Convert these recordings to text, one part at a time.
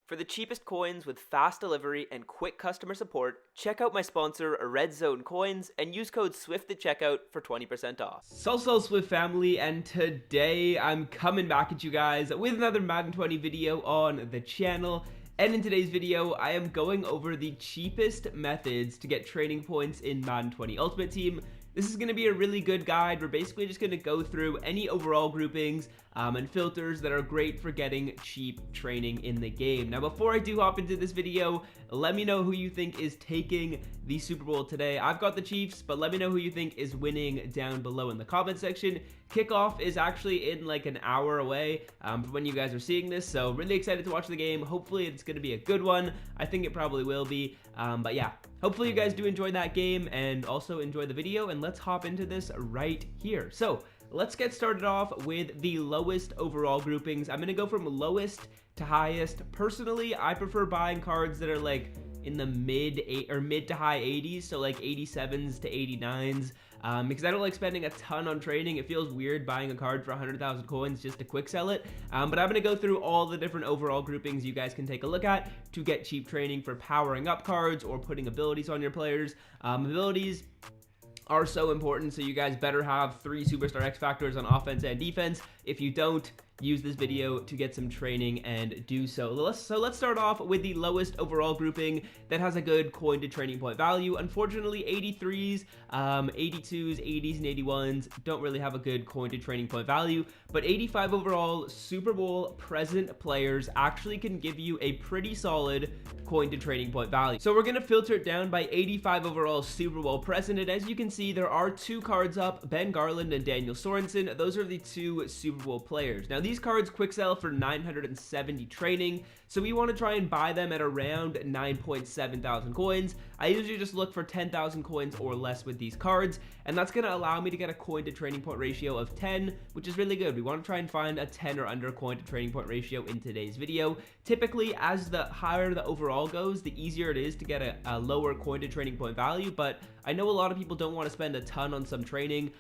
For the cheapest coins with fast delivery and quick customer support, check out my sponsor, Red Zone Coins, and use code SWIFT at checkout for 20% off. So Swift family, and today I'm coming back at you guys with another Madden 20 video on the channel. And in today's video, I am going over the cheapest methods to get training points in Madden 20 Ultimate Team. This is going to be a really good guide. We're basically just going to go through any overall groupings and filters that are great for getting cheap training in the game. Now, before I do hop into this video, let me know who you think is taking the Super Bowl today. I've got the Chiefs, but let me know who you think is winning down below in the comment section. Kickoff is actually in like an hour away from when you guys are seeing this, so really excited to watch the game. Hopefully it's going to be a good one. I think it probably will be, but yeah, hopefully you guys do enjoy that game and also enjoy the video, and let's hop into this right here. So let's get started off with the lowest overall groupings. I'm going to go from lowest to highest. Personally, I prefer buying cards that are like in the mid to high 80s, so like 87s to 89s, because I don't like spending a ton on training. It feels weird buying a card for 100,000 coins just to quick sell it, but I'm going to go through all the different overall groupings you guys can take a look at to get cheap training for powering up cards or putting abilities on your players. Abilities are so important, so you guys better have 3 superstar X factors on offense and defense. If you don't, use this video to get some training and do so. Let's start off with the lowest overall grouping that has a good coin to training point value. Unfortunately, 83s, 82s, 80s, and 81s don't really have a good coin to training point value, but 85 overall Super Bowl present players actually can give you a pretty solid coin to training point value. So we're going to filter it down by 85 overall Super Bowl present, and as you can see, there are 2 cards up, Ben Garland and Daniel Sorensen. Those are the 2 Super Bowl players. Now, these cards quick sell for 970 training, so we want to try and buy them at around 9.7 thousand coins. I usually just look for 10,000 coins or less with these cards, and that's going to allow me to get a coin to training point ratio of 10, which is really good. We want to try and find a 10 or under coin to training point ratio in today's video. Typically, as the higher the overall goes, the easier it is to get a lower coin to training point value, but I know a lot of people don't want to spend a ton on some training,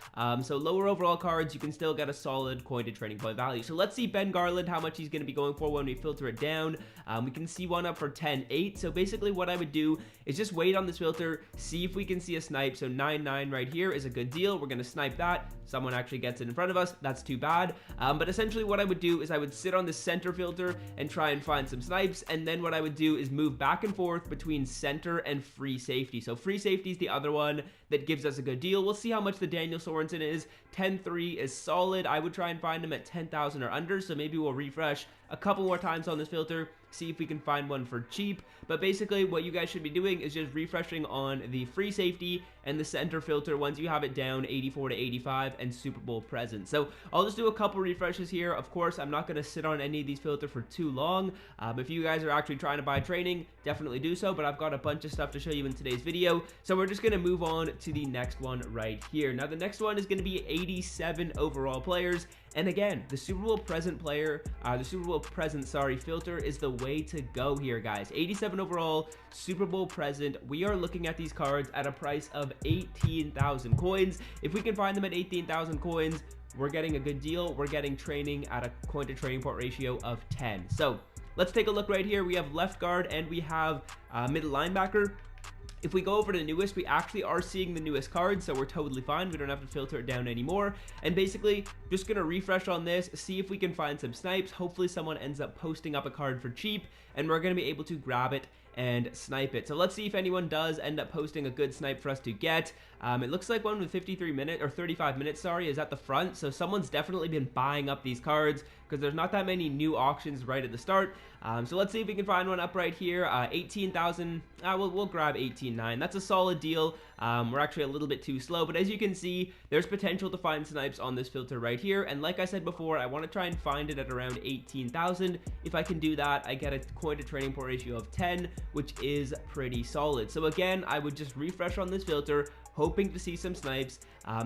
so lower overall cards, you can still get a solid coin to training point value. So let's see Ben Garland, how much he's going to be going for when we filter it down. We can see one up for 10.8. So basically what I would do is just wait on this filter, see if we can see a snipe. So 9.9 right here is a good deal. We're going to snipe that. Someone actually gets it in front of us. That's too bad. But essentially what I would do is I would sit on the center filter and try and find some snipes. And then what I would do is move back and forth between center and free safety. So free safety is the other one that gives us a good deal. We'll see how much the Daniel Sorensen is. 10.3 is solid. I would try and find him at 10,000 or under. So maybe we'll refresh a couple more times on this filter, see if we can find one for cheap. But basically what you guys should be doing is just refreshing on the free safety and the center filter once you have it down 84 to 85 and Super Bowl present. So I'll just do a couple refreshes here. Of course, I'm not going to sit on any of these filters for too long. If you guys are actually trying to buy training, definitely do so, but I've got a bunch of stuff to show you in today's video. So we're just going to move on to the next one right here. Now the next one is going to be 87 overall players. And again, the Super Bowl present filter is the way to go here, guys. 87 overall, Super Bowl present. We are looking at these cards at a price of 18,000 coins. If we can find them at 18,000 coins, we're getting a good deal. We're getting training at a coin to training point ratio of 10. So let's take a look right here. We have left guard and we have middle linebacker. If we go over to newest, we actually are seeing the newest cards, so we're totally fine. We don't have to filter it down anymore. And basically, just going to refresh on this, see if we can find some snipes. Hopefully someone ends up posting up a card for cheap, and we're going to be able to grab it and snipe it. So let's see if anyone does end up posting a good snipe for us to get. It looks like one with 35 minutes, sorry, is at the front. So someone's definitely been buying up these cards because there's not that many new auctions right at the start. So let's see if we can find one up right here. 18,000, we'll grab 18.9. That's a solid deal. We're actually a little bit too slow, but as you can see, there's potential to find snipes on this filter right here. And like I said before, I want to try and find it at around 18,000. If I can do that, I get a coin to training point ratio of 10, which is pretty solid. So again, I would just refresh on this filter, hoping to see some snipes.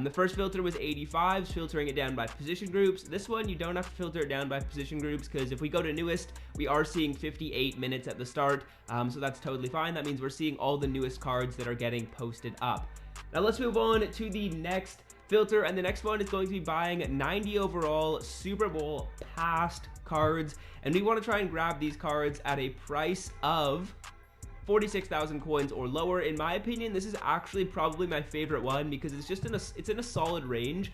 The first filter was 85s, filtering it down by position groups. This one, you don't have to filter it down by position groups because if we go to newest, we are seeing 58 minutes at the start. So that's totally fine. That means we're seeing all the newest cards that are getting posted up. Now let's move on to the next filter, and the next one is going to be buying 90 overall Super Bowl past cards, and we want to try and grab these cards at a price of 46,000 coins or lower. In my opinion, this is actually probably my favorite one because it's just in a solid range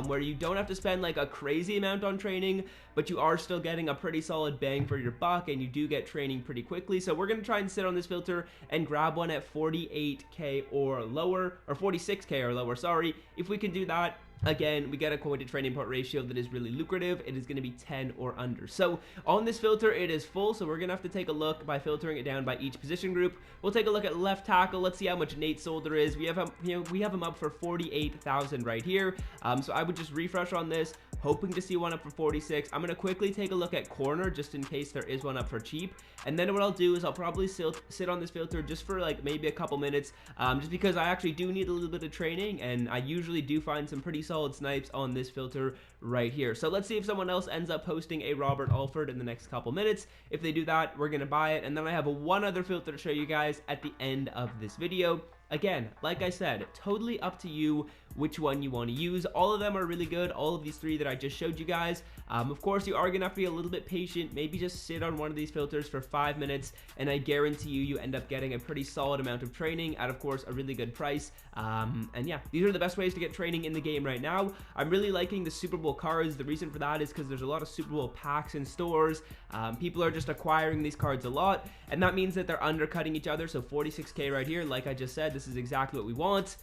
where you don't have to spend like a crazy amount on training, but you are still getting a pretty solid bang for your buck, and you do get training pretty quickly. So we're going to try and sit on this filter and grab one at 48k or lower, or 46k or lower, sorry. If we can do that, again, we get a coin to training point ratio that is really lucrative. It is going to be 10 or under. So on this filter, it is full. So we're going to have to take a look by filtering it down by each position group. We'll take a look at left tackle. Let's see how much Nate Solder is. We have him, we have him up for 48,000 right here. So I would just refresh on this, hoping to see one up for 46. I'm going to quickly take a look at corner just in case there is one up for cheap. And then what I'll do is I'll probably sit on this filter just for like maybe a couple minutes, just because I actually do need a little bit of training, and I usually do find some pretty solid snipes on this filter right here. So let's see if someone else ends up posting a Robert Alford in the next couple minutes. If they do that, we're going to buy it. And then I have one other filter to show you guys at the end of this video. Again, like I said, totally up to you which one you want to use. All of them are really good, all of these three that I just showed you guys. Of course, you are going to have to be a little bit patient. Maybe just sit on one of these filters for 5 minutes, and I guarantee you end up getting a pretty solid amount of training at, of course, a really good price. And yeah, these are the best ways to get training in the game right now. I'm really liking the Super Bowl cards. The reason for that is because there's a lot of Super Bowl packs in stores. People are just acquiring these cards a lot, and that means that they're undercutting each other. So 46k right here, like I just said, this is exactly what we want,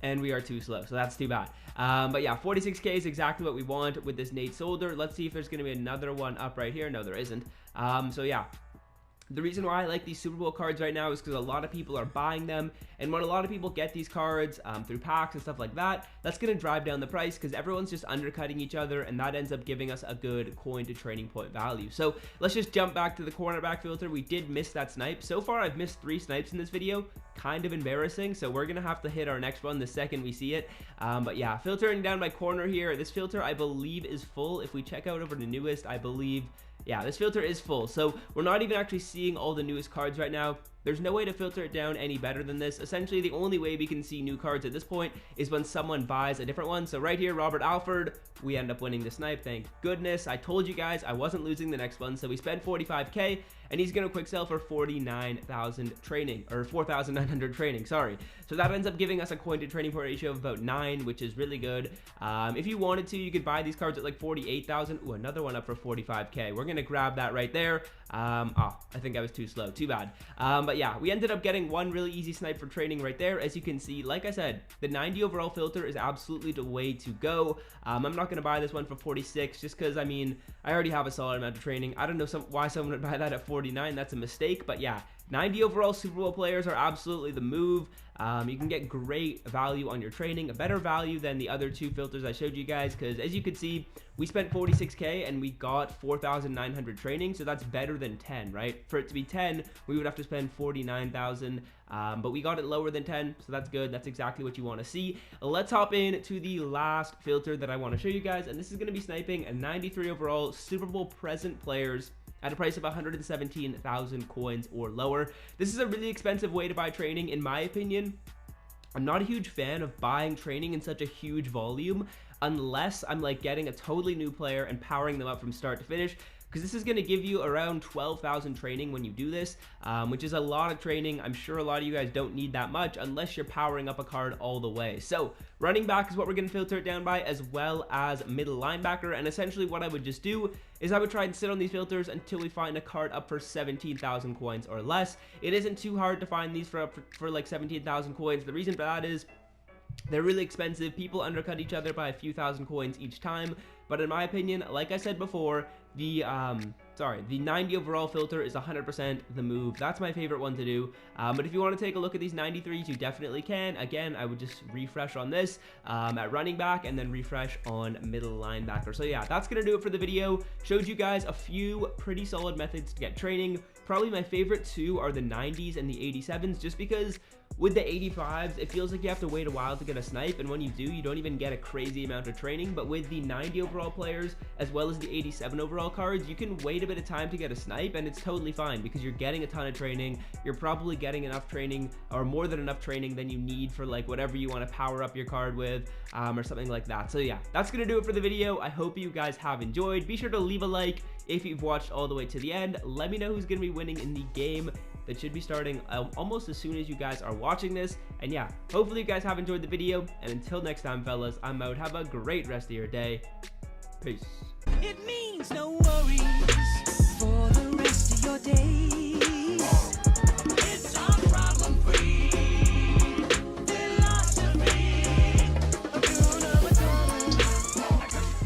and we are too slow, so that's too bad. But yeah, 46k is exactly what we want with this Nate Solder. Let's see if there's going to be another one up right here. No, there isn't. So yeah, the reason why I like these Super Bowl cards right now is because a lot of people are buying them, and when a lot of people get these cards through packs and stuff like that, that's going to drive down the price because everyone's just undercutting each other, and that ends up giving us a good coin to training point value. So let's just jump back to the cornerback filter. We did miss that snipe. So far, I've missed 3 snipes in this video. Kind of embarrassing, so we're gonna have to hit our next one the second we see it. But yeah, filtering down my corner here, this filter I believe is full. If we check out over the newest, I believe, yeah, this filter is full, so we're not even actually seeing all the newest cards right now. There's no way to filter it down any better than this. Essentially, the only way we can see new cards at this point is when someone buys a different one. So right here, Robert Alford, we end up winning the snipe, thank goodness. I told you guys I wasn't losing the next one, so we spent 45k, and he's gonna quick sell for 49,000 training, or 4,900 training, sorry. So that ends up giving us a coin to training point ratio of about 9, which is really good. If you wanted to, you could buy these cards at like 48,000. Ooh, another one up for 45k. We're gonna grab that right there. I think I was too slow, too bad. But yeah, we ended up getting one really easy snipe for training right there. As you can see, like I said, the 90 overall filter is absolutely the way to go. I'm not gonna buy this one for 46 just because, I mean, I already have a solid amount of training. I don't know why someone would buy that at 49. That's a mistake, but yeah, 90 overall Super Bowl players are absolutely the move. You can get great value on your training, a better value than the other 2 filters I showed you guys, because as you can see, we spent 46k and we got 4,900 training, so that's better than 10, right? For it to be 10, we would have to spend 49,000, but we got it lower than 10, so that's good. That's exactly what you want to see. Let's hop in to the last filter that I want to show you guys, and this is going to be sniping a 93 overall Super Bowl present players at a price of 117,000 coins or lower. This is a really expensive way to buy training, in my opinion. I'm not a huge fan of buying training in such a huge volume unless I'm like getting a totally new player and powering them up from start to finish, because this is going to give you around 12,000 training when you do this, which is a lot of training. I'm sure a lot of you guys don't need that much unless you're powering up a card all the way. So running back is what we're going to filter it down by, as well as middle linebacker. And essentially what I would just do is I would try and sit on these filters until we find a card up for 17,000 coins or less. It isn't too hard to find these for like 17,000 coins. The reason for that is they're really expensive. People undercut each other by a few thousand coins each time. But in my opinion, like I said before, the 90 overall filter is 100% the move. That's my favorite one to do. But if you want to take a look at these 93s, you definitely can. Again, I would just refresh on this at running back and then refresh on middle linebacker. So yeah, that's going to do it for the video. Showed you guys a few pretty solid methods to get training. Probably my favorite 2 are the 90s and the 87s, just because with the 85s, it feels like you have to wait a while to get a snipe, and when you do, you don't even get a crazy amount of training. But with the 90 overall players, as well as the 87 overall cards, you can wait a bit of time to get a snipe, and it's totally fine because you're getting a ton of training. You're probably getting enough training, or more than enough training than you need for like whatever you want to power up your card with, or something like that. So yeah, that's gonna do it for the video. I hope you guys have enjoyed. Be sure to leave a like If you've watched all the way to the end, let me know who's going to be winning in the game that should be starting almost as soon as you guys are watching this. And yeah, hopefully you guys have enjoyed the video, and until next time, fellas, I'm out. Have a great rest of your day. Peace. It means no worry.